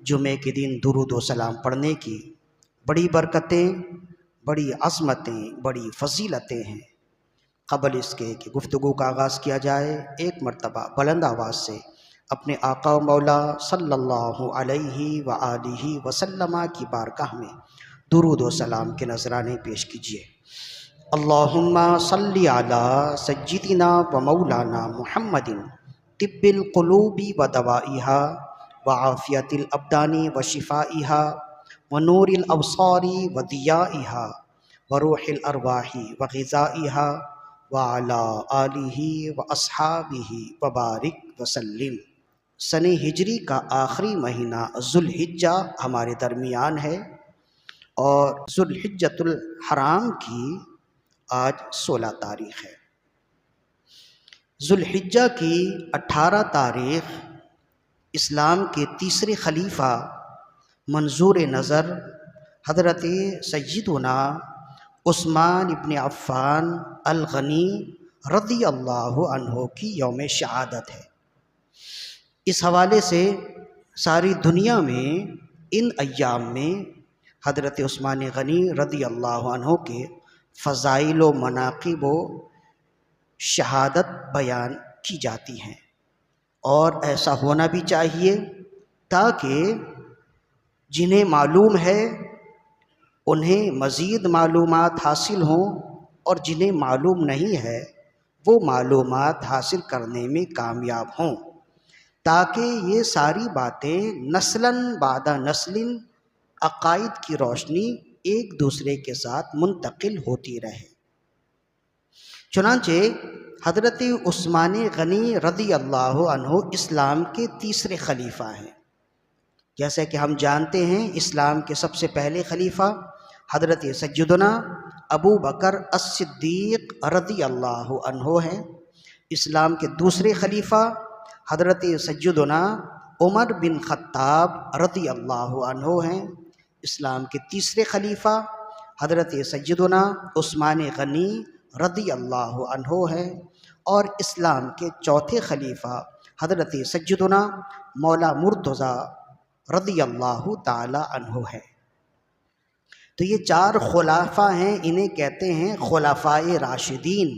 جمعے کے دن درود و سلام پڑھنے کی بڑی برکتیں، بڑی عظمتیں، بڑی فضیلتیں ہیں۔ قبل اس کے کہ گفتگو کا آغاز کیا جائے، ایک مرتبہ بلند آواز سے اپنے آقا و مولا صلی اللہ علیہ وآلہ وسلم کی بارگاہ میں درود و سلام کے نذرانے پیش کیجیے۔ اللہم صلی علی سیدنا و مولانا محمد طب القلوب و دوائہا وعافیت الابدان و شفائہا ونور الابصار و ضیائہا وروح الارواح و غذائہا وعلی آلہ و اصحابہ وبارک وسلم۔ سن ہجری کا آخری مہینہ ذوالحجہ ہمارے درمیان ہے، اور ذوالحجۃ الحرام کی آج 16 تاریخ ہے۔ ذوالحجہ کی 18 تاریخ اسلام کے تیسرے خلیفہ منظور نظر حضرت سیدنا عثمان ابن عفان الغنی رضی اللہ عنہ کی یوم شہادت ہے۔ اس حوالے سے ساری دنیا میں ان ایام میں حضرت عثمان غنی رضی اللہ عنہ کے فضائل و مناقب و شہادت بیان کی جاتی ہیں، اور ایسا ہونا بھی چاہیے تاکہ جنہیں معلوم ہے انہیں مزید معلومات حاصل ہوں، اور جنہیں معلوم نہیں ہے وہ معلومات حاصل کرنے میں کامیاب ہوں، تاکہ یہ ساری باتیں نسلاً بعد نسل عقائد کی روشنی ایک دوسرے کے ساتھ منتقل ہوتی رہے۔ چنانچہ حضرت عثمان غنی رضی اللہ عنہ اسلام کے تیسرے خلیفہ ہیں۔ جیسے کہ ہم جانتے ہیں اسلام کے سب سے پہلے خلیفہ حضرت سیدنا ابو بکر الصدیق رضی اللہ عنہ ہیں۔ اسلام کے دوسرے خلیفہ حضرت سیدنا عمر بن خطاب رضی اللہ عنہ ہیں۔ اسلام کے تیسرے خلیفہ حضرت سیدنا عثمان غنی رضی اللہ عنہ ہیں، اور اسلام کے چوتھے خلیفہ حضرت سیدنا مولا مرتضیٰ رضی اللہ تعالی عنہ ہیں۔ تو یہ 4 خلفاء ہیں، انہیں کہتے ہیں خلفائے راشدین۔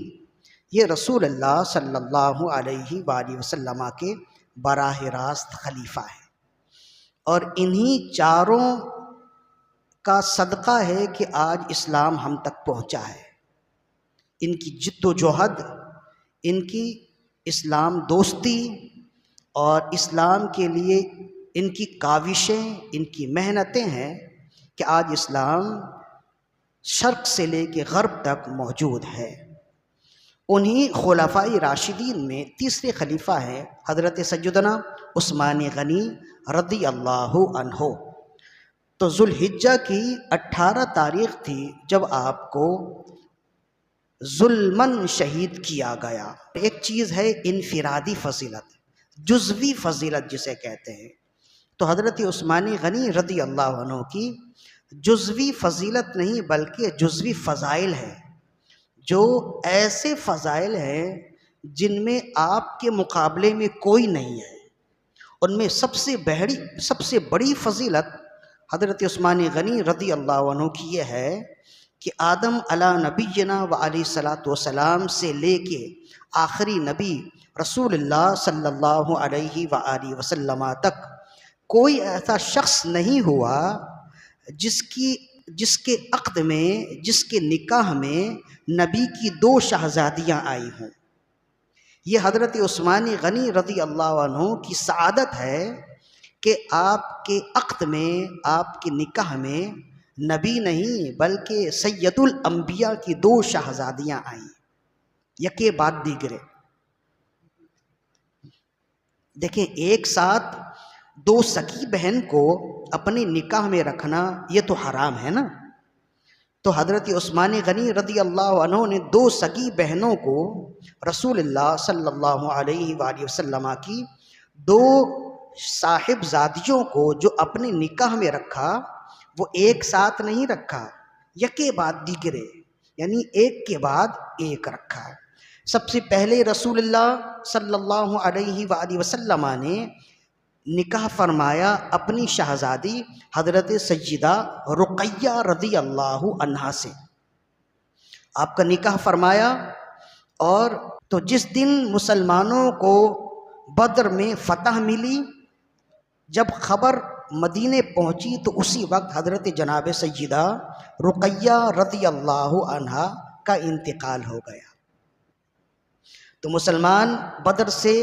یہ رسول اللہ صلی اللہ علیہ وآلہ وسلم کے براہ راست خلیفہ ہیں، اور انہی 4 کا صدقہ ہے کہ آج اسلام ہم تک پہنچا ہے۔ ان کی جد و جہد، ان کی اسلام دوستی اور اسلام کے لیے ان کی کاوشیں، ان کی محنتیں ہیں کہ آج اسلام شرق سے لے کے غرب تک موجود ہے۔ انہی خلفائے راشدین میں تیسرے خلیفہ ہیں حضرت سیدنا عثمان غنی رضی اللہ عنہ۔ تو ذوالحجہ کی 18 تاریخ تھی جب آپ کو ظلماً شہید کیا گیا۔ ایک چیز ہے انفرادی فضیلت، جزوی فضیلت جسے کہتے ہیں، تو حضرت عثمان غنی رضی اللہ عنہ کی جزوی فضیلت نہیں بلکہ جزوی فضائل ہے، جو ایسے فضائل ہیں جن میں آپ کے مقابلے میں کوئی نہیں ہے۔ ان میں سب سے بڑی فضیلت حضرت عثمان غنی رضی اللہ عنہ کی یہ ہے کہ آدم علی نبینا و علیہ الصلاۃ والسلام سے لے کے آخری نبی رسول اللہ صلی اللہ علیہ وآلہ وسلم تک کوئی ایسا شخص نہیں ہوا جس کے عقد میں، جس کے نکاح میں نبی کی 2 شہزادیاں آئی ہوں۔ یہ حضرت عثمان غنی رضی اللہ عنہ کی سعادت ہے کہ آپ کے عقد میں، آپ کے نکاح میں نبی نہیں بلکہ سید الانبیاء کی 2 شہزادیاں آئیں، یکے بعد دیگرے۔ دیکھیں، ایک ساتھ 2 سکی بہن کو اپنے نکاح میں رکھنا یہ تو حرام ہے نا۔ تو حضرت عثمان غنی رضی اللہ عنہ نے 2 سگی بہنوں کو رسول اللہ صلی اللہ علیہ وآلہ وسلم کی 2 صاحبزادیوں کو جو اپنے نکاح میں رکھا، وہ ایک ساتھ نہیں رکھا، یکے بعد دیگرے، یعنی ایک کے بعد ایک رکھا۔ سب سے پہلے رسول اللہ صلی اللہ علیہ وآلہ وسلم نے نکاح فرمایا اپنی شہزادی حضرت سیدہ رقیہ رضی اللہ عنہا سے، آپ کا نکاح فرمایا۔ اور تو جس دن مسلمانوں کو بدر میں فتح ملی، جب خبر مدینے پہنچی تو اسی وقت حضرت جناب سیدہ رقیہ رضی اللہ عنہا کا انتقال ہو گیا۔ تو مسلمان بدر سے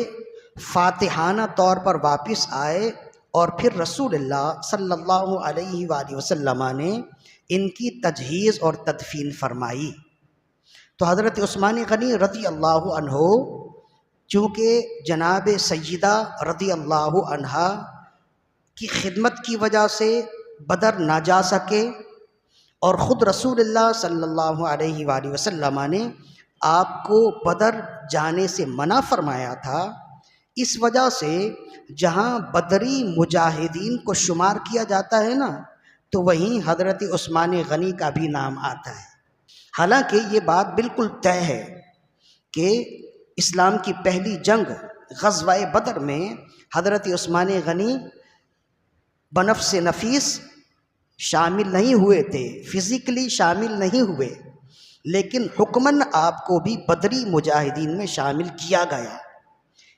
فاتحانہ طور پر واپس آئے، اور پھر رسول اللہ صلی اللہ علیہ وآلہ وسلم نے ان کی تجہیز اور تدفین فرمائی۔ تو حضرت عثمان غنی رضی اللہ عنہ چونکہ جناب سیدہ رضی اللہ عنہا کی خدمت کی وجہ سے بدر نہ جا سکے، اور خود رسول اللہ صلی اللہ علیہ وآلہ وسلم نے آپ کو بدر جانے سے منع فرمایا تھا، اس وجہ سے جہاں بدری مجاہدین کو شمار کیا جاتا ہے نا، تو وہیں حضرت عثمان غنی کا بھی نام آتا ہے۔ حالانکہ یہ بات بالکل طے ہے کہ اسلام کی پہلی جنگ غزوہ بدر میں حضرت عثمان غنی بنفس نفیس شامل نہیں ہوئے تھے، فزیکلی شامل نہیں ہوئے، لیکن حکماً آپ کو بھی بدری مجاہدین میں شامل کیا گیا،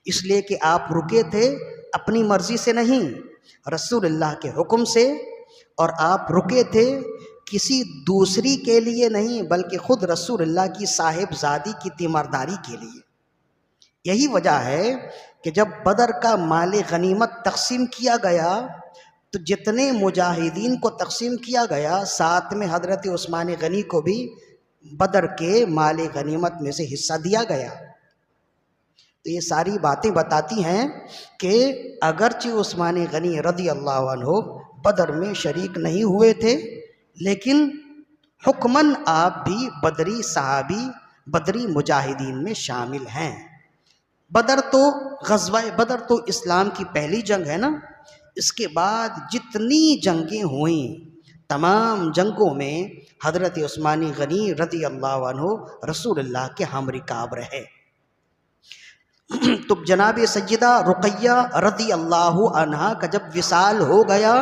اس لیے کہ آپ رکے تھے اپنی مرضی سے نہیں، رسول اللہ کے حکم سے، اور آپ رکے تھے کسی دوسری کے لیے نہیں، بلکہ خود رسول اللہ کی صاحبزادی کی تیمارداری کے لیے۔ یہی وجہ ہے کہ جب بدر کا مال غنیمت تقسیم کیا گیا تو جتنے مجاہدین کو تقسیم کیا گیا، ساتھ میں حضرت عثمان غنی کو بھی بدر کے مال غنیمت میں سے حصہ دیا گیا۔ تو یہ ساری باتیں بتاتی ہیں کہ اگرچہ عثمان غنی رضی اللہ عنہ بدر میں شریک نہیں ہوئے تھے، لیکن حکماً آپ بھی بدری صحابی، بدری مجاہدین میں شامل ہیں۔ غزوہ بدر تو اسلام کی پہلی جنگ ہے نا، اس کے بعد جتنی جنگیں ہوئیں تمام جنگوں میں حضرت عثمان غنی رضی اللہ عنہ رسول اللہ کے ہم رکاب رہے۔ تو جناب سیدہ رقیہ رضی اللہ عنہا کا جب وصال ہو گیا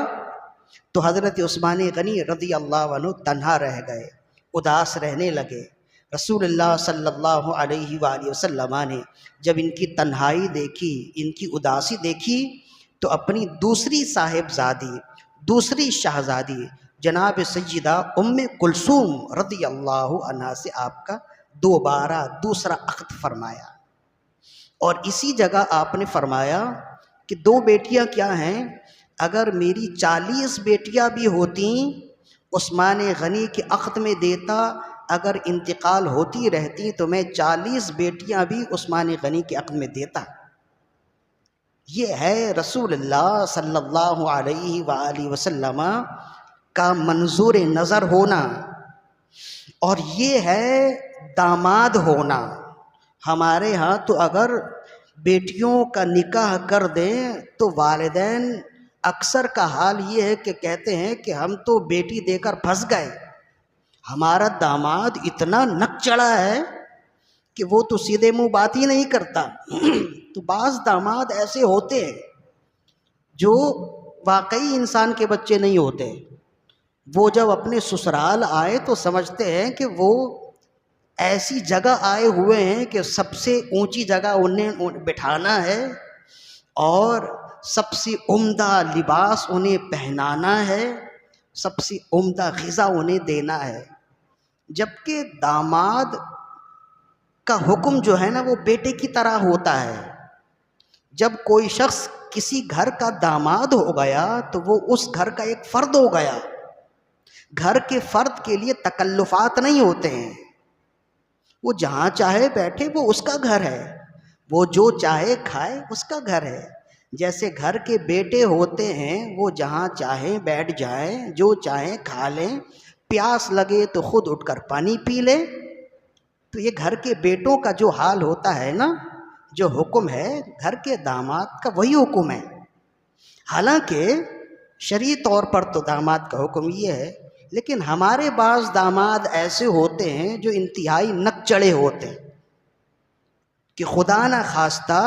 تو حضرت عثمان غنی رضی اللہ عنہ تنہا رہ گئے، اداس رہنے لگے۔ رسول اللہ صلی اللہ علیہ وآلہ وسلم نے جب ان کی تنہائی دیکھی، ان کی اداسی دیکھی، تو اپنی دوسری صاحبزادی، دوسری شہزادی جناب سیدہ ام کلثوم رضی اللہ عنہا سے آپ کا دوبارہ دوسرا عقد فرمایا، اور اسی جگہ آپ نے فرمایا کہ دو بیٹیاں کیا ہیں، اگر میری 40 بیٹیاں بھی ہوتیں عثمان غنی کے عقد میں دیتا، اگر انتقال ہوتی رہتی تو میں 40 بیٹیاں بھی عثمان غنی کے عقد میں دیتا۔ یہ ہے رسول اللہ صلی اللہ علیہ وآلہ وسلم کا منظور نظر ہونا، اور یہ ہے داماد ہونا۔ ہمارے ہاں تو اگر بیٹیوں کا نکاح کر دیں تو والدین اکثر کا حال یہ ہے کہ کہتے ہیں کہ ہم تو بیٹی دے کر پھنس گئے، ہمارا داماد اتنا نک چڑھا ہے کہ وہ تو سیدھے منہ بات ہی نہیں کرتا۔ تو بعض داماد ایسے ہوتے ہیں جو واقعی انسان کے بچے نہیں ہوتے، وہ جب اپنے سسرال آئے تو سمجھتے ہیں کہ وہ ایسی جگہ آئے ہوئے ہیں کہ سب سے اونچی جگہ انہیں بٹھانا ہے، اور سب سے عمدہ لباس انہیں پہنانا ہے، سب سے عمدہ غذا انہیں دینا ہے، جبکہ داماد کا حکم جو ہے نا وہ بیٹے کی طرح ہوتا ہے۔ جب کوئی شخص کسی گھر کا داماد ہو گیا تو وہ اس گھر کا ایک فرد ہو گیا، گھر کے فرد کے لیے تکلفات نہیں ہوتے ہیں، وہ جہاں چاہے بیٹھے، وہ اس کا گھر ہے، وہ جو چاہے کھائے، اس کا گھر ہے۔ جیسے گھر کے بیٹے ہوتے ہیں وہ جہاں چاہیں بیٹھ جائیں، جو چاہیں کھا لیں، پیاس لگے تو خود اٹھ کر پانی پی لیں، تو یہ گھر کے بیٹوں کا جو حال ہوتا ہے نا، جو حکم ہے گھر کے داماد کا وہی حکم ہے۔ حالانکہ شرعی طور پر تو داماد کا حکم یہ ہے، لیکن ہمارے بعض داماد ایسے ہوتے ہیں جو انتہائی نک چڑھے ہوتے ہیں، کہ خدا نہ خواستہ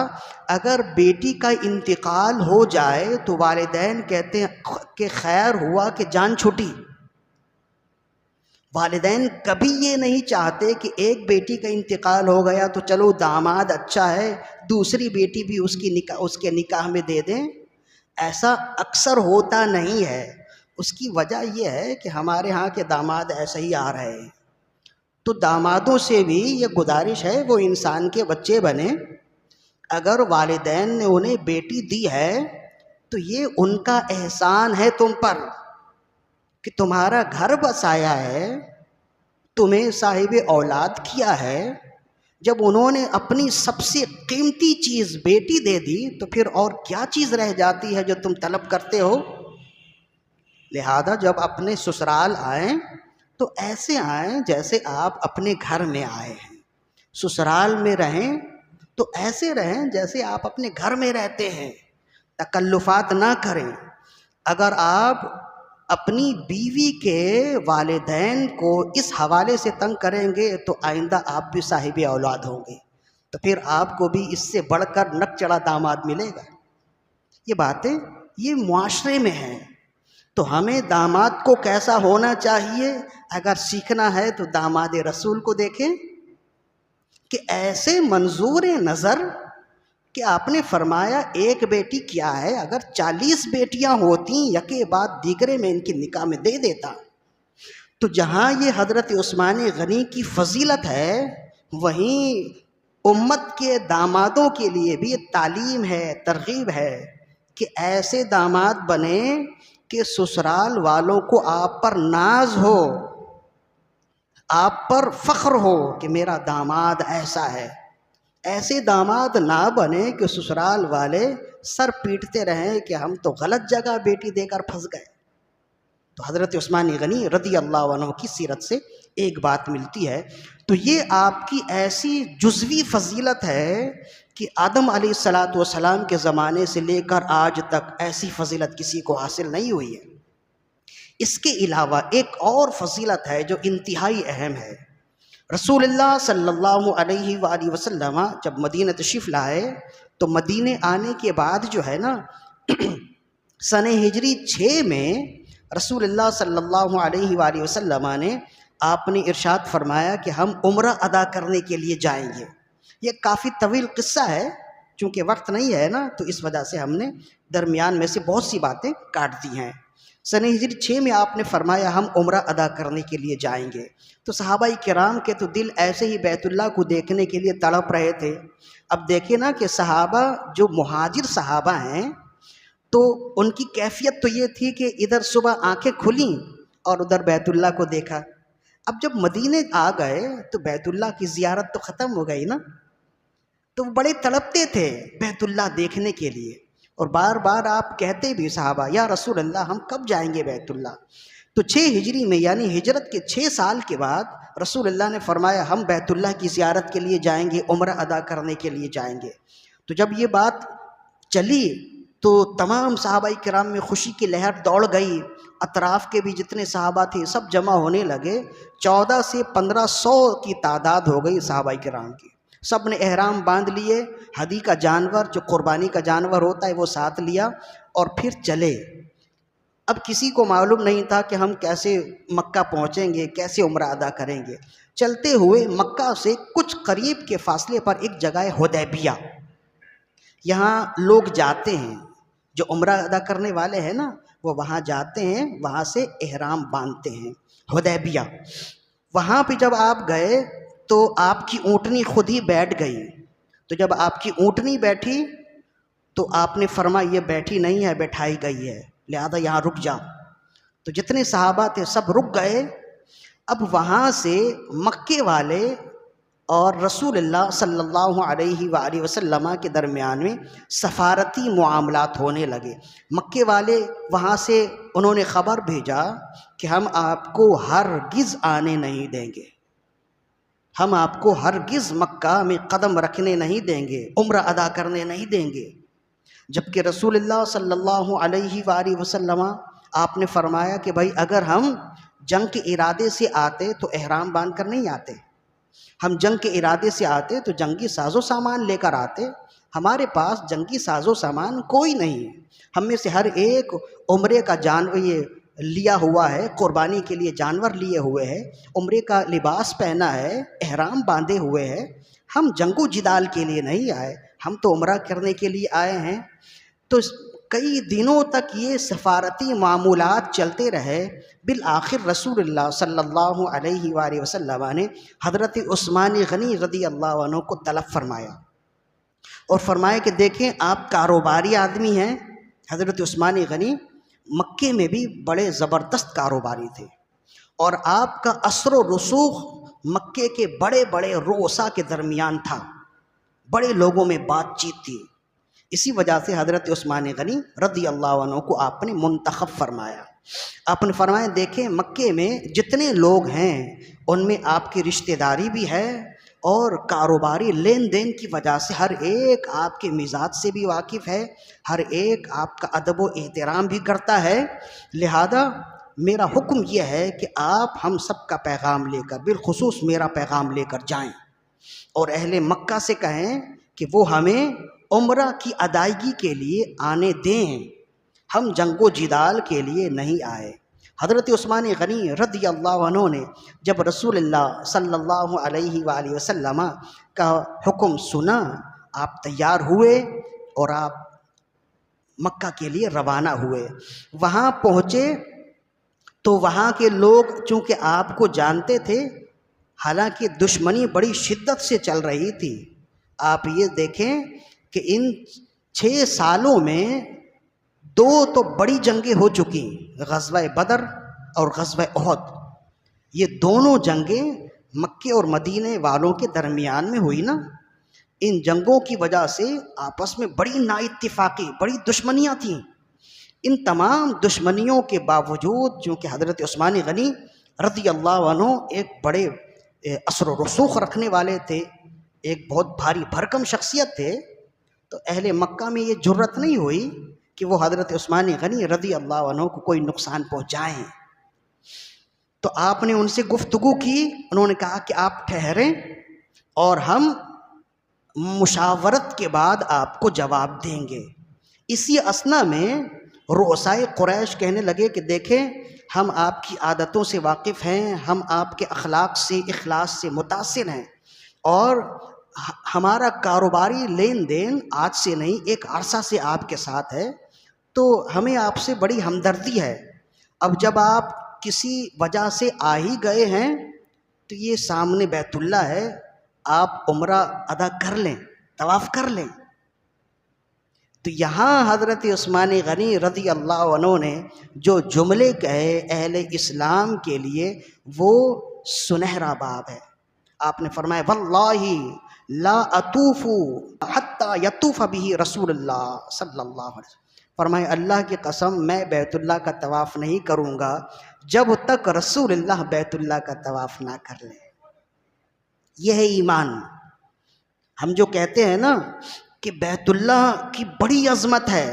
اگر بیٹی کا انتقال ہو جائے تو والدین کہتے ہیں کہ خیر ہوا کہ جان چھٹی۔ والدین کبھی یہ نہیں چاہتے کہ ایک بیٹی کا انتقال ہو گیا تو چلو داماد اچھا ہے دوسری بیٹی بھی اس کے نکاح میں دے دیں۔ ایسا اکثر ہوتا نہیں ہے۔ اس کی وجہ یہ ہے کہ ہمارے ہاں کے داماد ایسے ہی آ رہے ہیں۔ تو دامادوں سے بھی یہ گزارش ہے وہ انسان کے بچے بنے، اگر والدین نے انہیں بیٹی دی ہے تو یہ ان کا احسان ہے تم پر کہ تمہارا گھر بسایا ہے، تمہیں صاحب اولاد کیا ہے۔ جب انہوں نے اپنی سب سے قیمتی چیز بیٹی دے دی تو پھر اور کیا چیز رہ جاتی ہے جو تم طلب کرتے ہو؟ لہذا جب اپنے سسرال آئیں تو ایسے آئیں جیسے آپ اپنے گھر میں آئے ہیں۔ سسرال میں رہیں تو ایسے رہیں جیسے آپ اپنے گھر میں رہتے ہیں، تکلفات نہ کریں۔ اگر آپ اپنی بیوی کے والدین کو اس حوالے سے تنگ کریں گے تو آئندہ آپ بھی صاحب اولاد ہوں گے، تو پھر آپ کو بھی اس سے بڑھ کر نک چڑھا داماد ملے گا۔ یہ باتیں یہ معاشرے میں ہیں۔ تو ہمیں داماد کو کیسا ہونا چاہیے؟ اگر سیکھنا ہے تو داماد رسول کو دیکھیں کہ ایسے منظور نظر کہ آپ نے فرمایا ایک بیٹی کیا ہے، اگر 40 بیٹیاں ہوتی یکے بعد دیگرے میں ان کی نکاح میں دے دیتا۔ تو جہاں یہ حضرت عثمان غنی کی فضیلت ہے وہیں امت کے دامادوں کے لیے بھی یہ تعلیم ہے، ترغیب ہے کہ ایسے داماد بنے کہ سسرال والوں کو آپ پر ناز ہو، آپ پر فخر ہو کہ میرا داماد ایسا ہے۔ ایسے داماد نہ بنے کہ سسرال والے سر پیٹتے رہیں کہ ہم تو غلط جگہ بیٹی دے کر پھنس گئے۔ تو حضرت عثمان غنی رضی اللہ عنہ کی سیرت سے ایک بات ملتی ہے۔ تو یہ آپ کی ایسی جزوی فضیلت ہے کہ آدم علیہ السلام کے زمانے سے لے کر آج تک ایسی فضیلت کسی کو حاصل نہیں ہوئی ہے۔ اس کے علاوہ ایک اور فضیلت ہے جو انتہائی اہم ہے۔ رسول اللہ صلی اللہ علیہ وآلہ وسلم جب مدینہ تشریف لائے تو مدینہ آنے کے بعد جو ہے نا سن ہجری 6 میں رسول اللہ صلی اللہ علیہ وآلہ وسلم نے آپ نے ارشاد فرمایا کہ ہم عمرہ ادا کرنے کے لیے جائیں گے۔ یہ کافی طویل قصہ ہے، چونکہ وقت نہیں ہے نا تو اس وجہ سے ہم نے درمیان میں سے بہت سی باتیں کاٹ دی ہیں۔ سن ہجری 6 میں آپ نے فرمایا ہم عمرہ ادا کرنے کے لیے جائیں گے۔ تو صحابہ کرام کے تو دل ایسے ہی بیت اللہ کو دیکھنے کے لیے تڑپ رہے تھے۔ اب دیکھیں نا کہ صحابہ جو مہاجر صحابہ ہیں تو ان کی کیفیت تو یہ تھی کہ ادھر صبح آنکھیں کھلیں اور ادھر بیت اللہ کو دیکھا۔ اب جب مدینے آ گئے تو بیت اللہ کی زیارت تو ختم ہو گئی نا، تو وہ بڑے تڑپتے تھے بیت اللہ دیکھنے کے لیے، اور بار بار آپ کہتے بھی صحابہ یا رسول اللہ ہم کب جائیں گے بیت اللہ؟ تو 6 ہجری میں یعنی ہجرت کے 6 سال کے بعد رسول اللہ نے فرمایا ہم بیت اللہ کی زیارت کے لیے جائیں گے، عمرہ ادا کرنے کے لیے جائیں گے۔ تو جب یہ بات چلی تو تمام صحابہ کرام میں خوشی کی لہر دوڑ گئی، اطراف کے بھی جتنے صحابہ تھے سب جمع ہونے لگے۔ 14 سے 1500 کی تعداد ہو گئی صحابہ کرام کی۔ سب نے احرام باندھ لیے، ہدی کا جانور جو قربانی کا جانور ہوتا ہے وہ ساتھ لیا اور پھر چلے۔ اب کسی کو معلوم نہیں تھا کہ ہم کیسے مکہ پہنچیں گے، کیسے عمرہ ادا کریں گے۔ چلتے ہوئے مکہ سے کچھ قریب کے فاصلے پر ایک جگہ ہے حدیبیہ، یہاں لوگ جاتے ہیں جو عمرہ ادا کرنے والے ہیں نا وہ وہاں جاتے ہیں، وہاں سے احرام باندھتے ہیں حدیبیہ۔ وہاں پہ جب آپ گئے تو آپ کی اونٹنی خود ہی بیٹھ گئی۔ تو جب آپ کی اونٹنی بیٹھی تو آپ نے فرمایا یہ بیٹھی نہیں ہے بیٹھائی گئی ہے، لہذا یہاں رک جاؤ۔ تو جتنے صحابہ تھے سب رک گئے۔ اب وہاں سے مکے والے اور رسول اللہ صلی اللہ علیہ وآلہ وسلم کے درمیان میں سفارتی معاملات ہونے لگے۔ مکے والے وہاں سے انہوں نے خبر بھیجا کہ ہم آپ کو ہرگز آنے نہیں دیں گے، ہم آپ کو ہرگز مکہ میں قدم رکھنے نہیں دیں گے، عمرہ ادا کرنے نہیں دیں گے۔ جبکہ رسول اللہ صلی اللہ علیہ وآلہ وسلم آپ نے فرمایا کہ بھائی اگر ہم جنگ کے ارادے سے آتے تو احرام باندھ کر نہیں آتے، ہم جنگ کے ارادے سے آتے تو جنگی ساز و سامان لے کر آتے، ہمارے پاس جنگی ساز و سامان کوئی نہیں۔ ہم میں سے ہر ایک عمرے کا یہ لیا ہوا ہے، قربانی کے لیے جانور لیے ہوئے ہے، عمرے کا لباس پہنا ہے، احرام باندھے ہوئے ہے۔ ہم جنگ و جدال کے لیے نہیں آئے، ہم تو عمرہ کرنے کے لیے آئے ہیں۔ تو کئی دنوں تک یہ سفارتی معمولات چلتے رہے۔ بالآخر رسول اللہ صلی اللہ علیہ وآلہ وسلم نے حضرت عثمان غنی رضی اللہ عنہ کو طلب فرمایا اور فرمایا کہ دیکھیں آپ کاروباری آدمی ہیں۔ حضرت عثمان غنی مکے میں بھی بڑے زبردست کاروباری تھے، اور آپ کا اثر و رسوخ مکے کے بڑے بڑے رؤسا کے درمیان تھا، بڑے لوگوں میں بات چیت تھی۔ اسی وجہ سے حضرت عثمان غنی رضی اللہ عنہ کو آپ نے منتخب فرمایا۔ آپ نے فرمایا دیکھیں مکے میں جتنے لوگ ہیں ان میں آپ کی رشتہ داری بھی ہے، اور کاروباری لین دین کی وجہ سے ہر ایک آپ کے مزاج سے بھی واقف ہے، ہر ایک آپ کا ادب و احترام بھی کرتا ہے۔ لہذا میرا حکم یہ ہے کہ آپ ہم سب کا پیغام لے کر، بالخصوص میرا پیغام لے کر جائیں، اور اہل مکہ سے کہیں کہ وہ ہمیں عمرہ کی ادائیگی کے لیے آنے دیں، ہم جنگ و جدال کے لیے نہیں آئے۔ حضرت عثمان غنی رضی اللہ عنہ نے جب رسول اللہ صلی اللہ علیہ وآلہ وسلم کا حکم سنا، آپ تیار ہوئے اور آپ مکہ کے لیے روانہ ہوئے۔ وہاں پہنچے تو وہاں کے لوگ چونکہ آپ کو جانتے تھے، حالانکہ دشمنی بڑی شدت سے چل رہی تھی۔ آپ یہ دیکھیں کہ ان 6 سالوں میں 2 تو بڑی جنگیں ہو چکی، غزوہ بدر اور غزوہ احد۔ یہ دونوں جنگیں مکے اور مدینے والوں کے درمیان میں ہوئی نا۔ ان جنگوں کی وجہ سے آپس میں بڑی نا اتفاقی، بڑی دشمنیاں تھیں۔ ان تمام دشمنیوں کے باوجود چونکہ حضرت عثمان غنی رضی اللہ عنہ ایک بڑے اثر و رسوخ رکھنے والے تھے، ایک بہت بھاری بھرکم شخصیت تھے، تو اہل مکہ میں یہ جرت نہیں ہوئی کہ وہ حضرت عثمان غنی رضی اللہ عنہ کو کوئی نقصان پہنچائیں۔ تو آپ نے ان سے گفتگو کی، انہوں نے کہا کہ آپ ٹھہریں اور ہم مشاورت کے بعد آپ کو جواب دیں گے۔ اسی اثنا میں رؤسائے قریش کہنے لگے کہ دیکھیں ہم آپ کی عادتوں سے واقف ہیں، ہم آپ کے اخلاق سے، اخلاص سے متاثر ہیں، اور ہمارا کاروباری لین دین آج سے نہیں ایک عرصہ سے آپ کے ساتھ ہے، تو ہمیں آپ سے بڑی ہمدردی ہے۔ اب جب آپ کسی وجہ سے آ ہی گئے ہیں تو یہ سامنے بیت اللہ ہے، آپ عمرہ ادا کر لیں، طواف کر لیں۔ تو یہاں حضرت عثمان غنی رضی اللہ عنہ نے جو جملے کہے اہل اسلام کے لیے، وہ سنہرا باب ہے۔ آپ نے فرمایا واللہ لا اطوف حتی یطوف به رسول اللہ صلی اللہ علیہ وسلم، فرمایا اللہ کی قسم میں بیت اللہ کا طواف نہیں کروں گا جب تک رسول اللہ بیت اللہ کا طواف نہ کر لیں۔ یہ ہے ایمان۔ ہم جو کہتے ہیں نا کہ بیت اللہ کی بڑی عظمت ہے،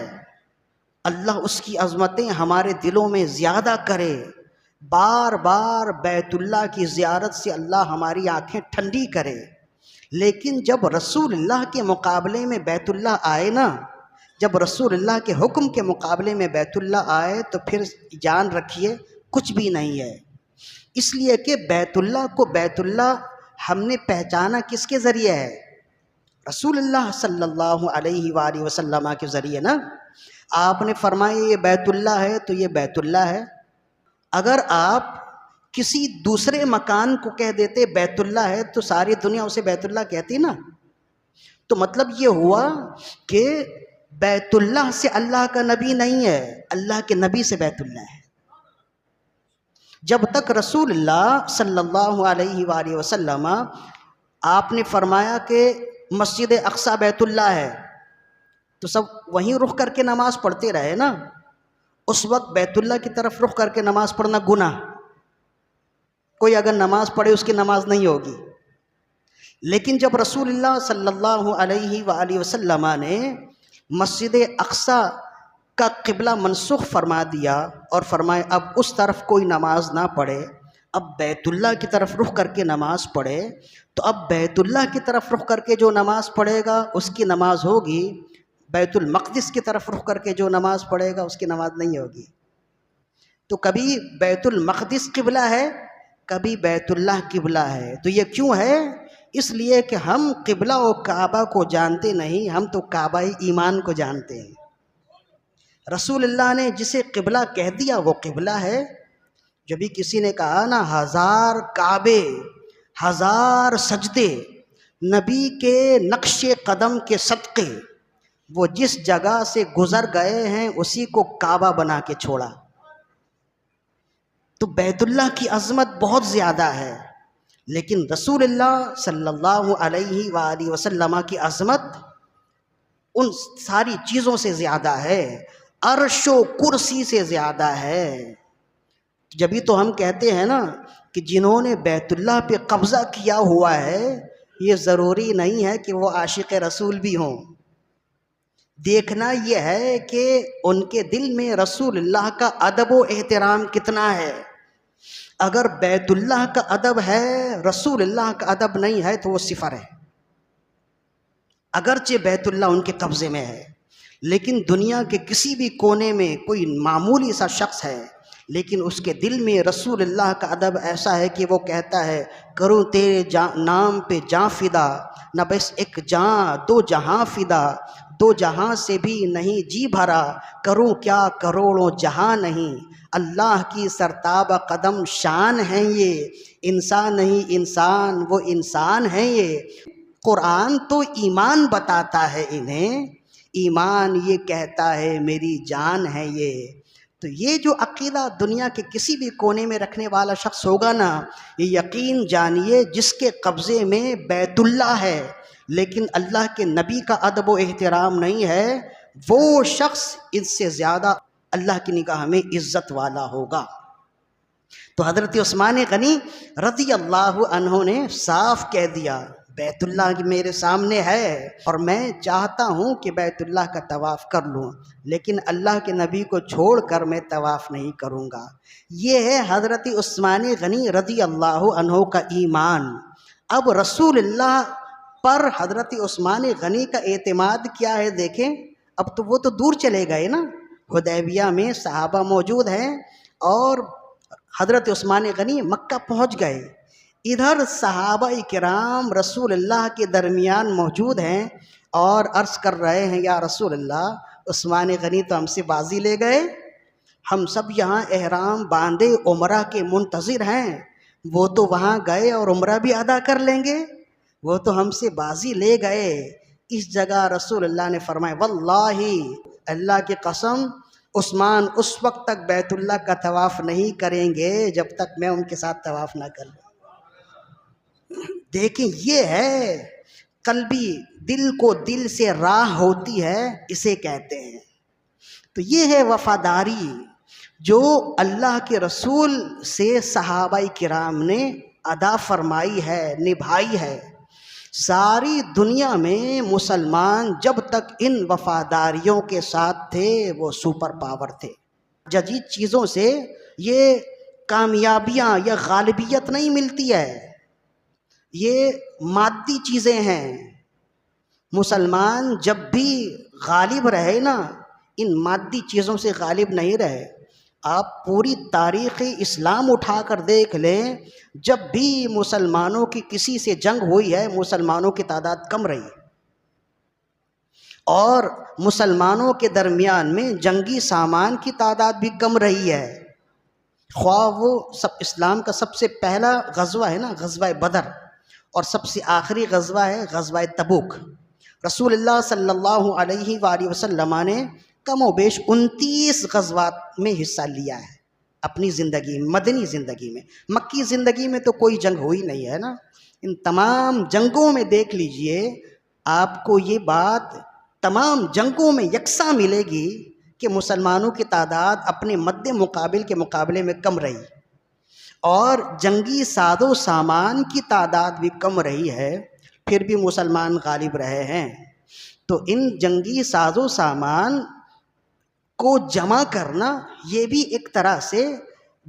اللہ اس کی عظمتیں ہمارے دلوں میں زیادہ کرے، بار بار بیت اللہ کی زیارت سے اللہ ہماری آنکھیں ٹھنڈی کرے، لیکن جب رسول اللہ کے مقابلے میں بیت اللہ آئے نا، جب رسول اللہ کے حکم کے مقابلے میں بیت اللہ آئے تو پھر جان رکھیے کچھ بھی نہیں ہے۔ اس لیے کہ بیت اللہ کو بیت اللہ ہم نے پہچانا کس کے ذریعے ہے؟ رسول اللہ صلی اللہ علیہ وآلہ وسلم کے ذریعے نا۔ آپ نے فرمایا یہ بیت اللہ ہے تو یہ بیت اللہ ہے۔ اگر آپ کسی دوسرے مکان کو کہہ دیتے بیت اللہ ہے تو ساری دنیا اسے بیت اللہ کہتی نا، تو مطلب یہ ہوا کہ بیت اللہ سے اللہ کا نبی نہیں ہے، اللہ کے نبی سے بیت اللہ ہے۔ جب تک رسول اللہ صلی اللہ علیہ وآلہ وسلم آپ نے فرمایا کہ مسجد اقصی بیت اللہ ہے تو سب وہیں رخ کر کے نماز پڑھتے رہے نا۔ اس وقت بیت اللہ کی طرف رخ کر کے نماز پڑھنا گناہ، کوئی اگر نماز پڑھے اس کی نماز نہیں ہوگی۔ لیکن جب رسول اللہ صلی اللہ علیہ وآلہ وسلم نے مسجد اقصی کا قبلہ منسوخ فرما دیا اور فرمایا اب اس طرف کوئی نماز نہ پڑھے، اب بیت اللہ کی طرف رخ کر کے نماز پڑھے تو اب بیت اللہ کی طرف رخ کر کے جو نماز پڑھے گا اس کی نماز ہوگی، بیت المقدس کی طرف رخ کر کے جو نماز پڑھے گا اس کی نماز نہیں ہوگی۔ تو کبھی بیت المقدس قبلہ ہے، کبھی بیت اللہ قبلہ ہے۔ تو یہ کیوں ہے؟ اس لیے کہ ہم قبلہ و کعبہ کو جانتے نہیں، ہم تو کعبہ ایمان کو جانتے ہیں۔ رسول اللہ نے جسے قبلہ کہہ دیا وہ قبلہ ہے۔ جب بھی کسی نے کہا نا 1000 کعبے 1000 سجدے نبی کے نقش قدم کے صدقے، وہ جس جگہ سے گزر گئے ہیں اسی کو کعبہ بنا کے چھوڑا۔ تو بیت اللہ کی عظمت بہت زیادہ ہے، لیکن رسول اللہ صلی اللہ علیہ وآلہ وسلم کی عظمت ان ساری چیزوں سے زیادہ ہے، عرش و کرسی سے زیادہ ہے۔ جبھی تو ہم کہتے ہیں نا کہ جنہوں نے بیت اللہ پہ قبضہ کیا ہوا ہے یہ ضروری نہیں ہے کہ وہ عاشق رسول بھی ہوں۔ دیکھنا یہ ہے کہ ان کے دل میں رسول اللہ کا ادب و احترام کتنا ہے۔ اگر بیت اللہ کا ادب ہے رسول اللہ کا ادب نہیں ہے تو وہ صفر ہے، اگرچہ بیت اللہ ان کے قبضے میں ہے۔ لیکن دنیا کے کسی بھی کونے میں کوئی معمولی سا شخص ہے لیکن اس کے دل میں رسول اللہ کا ادب ایسا ہے کہ وہ کہتا ہے کروں تیرے نام پہ جاں فدا، نہ بس ایک جاں دو جہاں فدا، دو جہاں سے بھی نہیں جی بھرا، کروں کیا کروڑوں جہاں نہیں، اللہ کی سرتاب قدم شان ہیں یہ، انسان نہیں انسان وہ انسان ہیں یہ۔ قرآن تو ایمان بتاتا ہے انہیں، ایمان یہ کہتا ہے میری جان ہے یہ۔ تو یہ جو عقیدہ دنیا کے کسی بھی کونے میں رکھنے والا شخص ہوگا نا، یہ یقین جانیے جس کے قبضے میں بیت اللہ ہے لیکن اللہ کے نبی کا ادب و احترام نہیں ہے، وہ شخص اس سے زیادہ اللہ کی نگاہ میں عزت والا ہوگا۔ تو حضرت عثمان غنی رضی اللہ عنہ نے صاف کہہ دیا بیت اللہ میرے سامنے ہے اور میں چاہتا ہوں کہ بیت اللہ کا طواف کر لوں، لیکن اللہ کے نبی کو چھوڑ کر میں طواف نہیں کروں گا۔ یہ ہے حضرت عثمان غنی رضی اللہ عنہ کا ایمان۔ اب رسول اللہ پر حضرت عثمان غنی کا اعتماد کیا ہے دیکھیں۔ اب تو وہ تو دور چلے گئے نا، حدیبیہ میں صحابہ موجود ہیں اور حضرت عثمان غنی مکہ پہنچ گئے، ادھر صحابہ کرام رسول اللہ کے درمیان موجود ہیں اور عرض کر رہے ہیں یا رسول اللہ عثمان غنی تو ہم سے بازی لے گئے، ہم سب یہاں احرام باندھے عمرہ کے منتظر ہیں، وہ تو وہاں گئے اور عمرہ بھی ادا کر لیں گے، وہ تو ہم سے بازی لے گئے۔ اس جگہ رسول اللہ نے فرمایا واللہ اللہ کی قسم عثمان اس وقت تک بیت اللہ کا طواف نہیں کریں گے جب تک میں ان کے ساتھ طواف نہ کر لوں۔ دیکھیں یہ ہے قلبی، دل کو دل سے راہ ہوتی ہے اسے کہتے ہیں۔ تو یہ ہے وفاداری جو اللہ کے رسول سے صحابہ کرام نے ادا فرمائی ہے، نبھائی ہے۔ ساری دنیا میں مسلمان جب تک ان وفاداریوں کے ساتھ تھے وہ سپر پاور تھے۔ جدید چیزوں سے یہ کامیابیاں یا غالبیت نہیں ملتی ہے، یہ مادی چیزیں ہیں۔ مسلمان جب بھی غالب رہے نا ان مادی چیزوں سے غالب نہیں رہے۔ آپ پوری تاریخ اسلام اٹھا کر دیکھ لیں، جب بھی مسلمانوں کی کسی سے جنگ ہوئی ہے مسلمانوں کی تعداد کم رہی اور مسلمانوں کے درمیان میں جنگی سامان کی تعداد بھی کم رہی ہے۔ خواہ وہ اسلام کا سب سے پہلا غزوہ ہے نا غزوہ بدر، اور سب سے آخری غزوہ ہے غزوہ تبوک۔ رسول اللہ صلی اللہ علیہ وآلہ وسلم نے کم و بیش 29 غزوات میں حصہ لیا ہے اپنی زندگی میں، مدنی زندگی میں۔ مکی زندگی میں تو کوئی جنگ ہوئی نہیں ہے نا۔ ان تمام جنگوں میں دیکھ لیجئے آپ کو یہ بات تمام جنگوں میں یکساں ملے گی کہ مسلمانوں کی تعداد اپنے مد مقابل کے مقابلے میں کم رہی اور جنگی ساز و سامان کی تعداد بھی کم رہی ہے، پھر بھی مسلمان غالب رہے ہیں۔ تو ان جنگی ساز و سامان کو جمع کرنا یہ بھی ایک طرح سے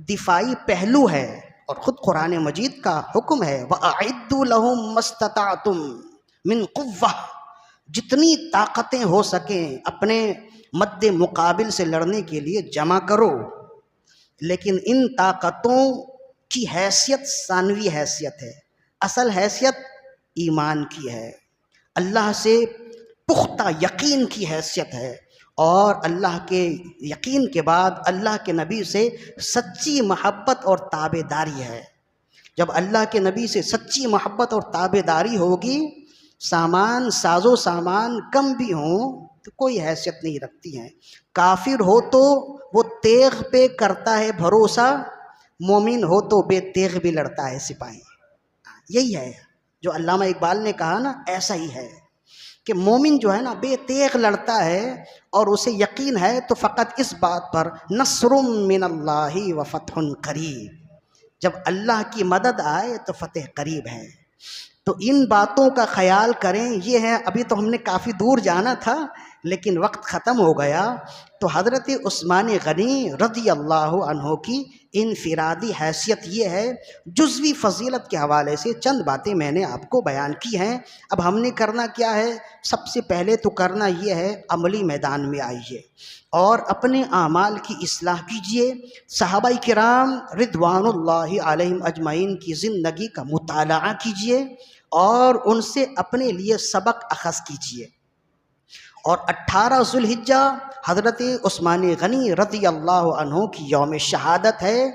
دفاعی پہلو ہے، اور خود قرآن مجید کا حکم ہے وَأَعِدُّوا لَهُم مَّا اسْتَطَعْتُم مِّن قُوَّةٍ، جتنی طاقتیں ہو سکیں اپنے مد مقابل سے لڑنے کے لیے جمع کرو، لیکن ان طاقتوں کی حیثیت ثانوی حیثیت ہے، اصل حیثیت ایمان کی ہے، اللہ سے پختہ یقین کی حیثیت ہے، اور اللہ کے یقین کے بعد اللہ کے نبی سے سچی محبت اور تابع داری ہے۔ جب اللہ کے نبی سے سچی محبت اور تابع داری ہوگی، سامان ساز و سامان کم بھی ہوں تو کوئی حیثیت نہیں رکھتی ہیں۔ کافر ہو تو وہ تیغ پہ کرتا ہے بھروسہ، مومن ہو تو بے تیغ بھی لڑتا ہے سپاہی۔ یہی ہے جو علامہ اقبال نے کہا نا، ایسا ہی ہے کہ مومن جو ہے نا بے تیغ لڑتا ہے، اور اسے یقین ہے تو فقط اس بات پر نصر من اللہ و فتح قریب، جب اللہ کی مدد آئے تو فتح قریب ہے۔ تو ان باتوں کا خیال کریں۔ یہ ہے، ابھی تو ہم نے کافی دور جانا تھا لیکن وقت ختم ہو گیا، تو حضرت عثمان غنی رضی اللہ عنہ کی انفرادی حیثیت یہ ہے۔ جزوی فضیلت کے حوالے سے چند باتیں میں نے آپ کو بیان کی ہیں۔ اب ہم نے کرنا کیا ہے؟ سب سے پہلے تو کرنا یہ ہے عملی میدان میں آئیے اور اپنے اعمال کی اصلاح کیجیے، صحابہ کرام رضوان اللہ علیہم اجمعین کی زندگی کا مطالعہ کیجیے اور ان سے اپنے لیے سبق اخذ کیجیے۔ اور 18 ذوالحجہ حضرت عثمان غنی رضی اللہ عنہ کی یوم شہادت ہے،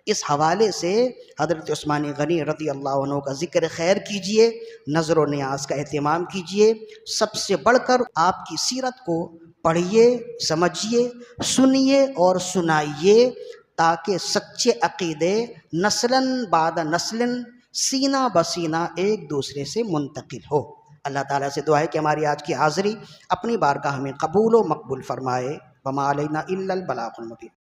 اس حوالے سے حضرت عثمان غنی رضی اللہ عنہ کا ذکر خیر کیجیے، نظر و نیاز کا اہتمام کیجیے۔ سب سے بڑھ کر آپ کی سیرت کو پڑھیے، سمجھیے، سنیے اور سنائیے، تاکہ سچے عقیدے نسلاً بعد نسلاً سینہ بسینہ ایک دوسرے سے منتقل ہو۔ اللہ تعالیٰ سے دعا ہے کہ ہماری آج کی حاضری اپنی بارگاہ میں قبول و مقبول فرمائے۔ وما علینا الا البلاغ المبین۔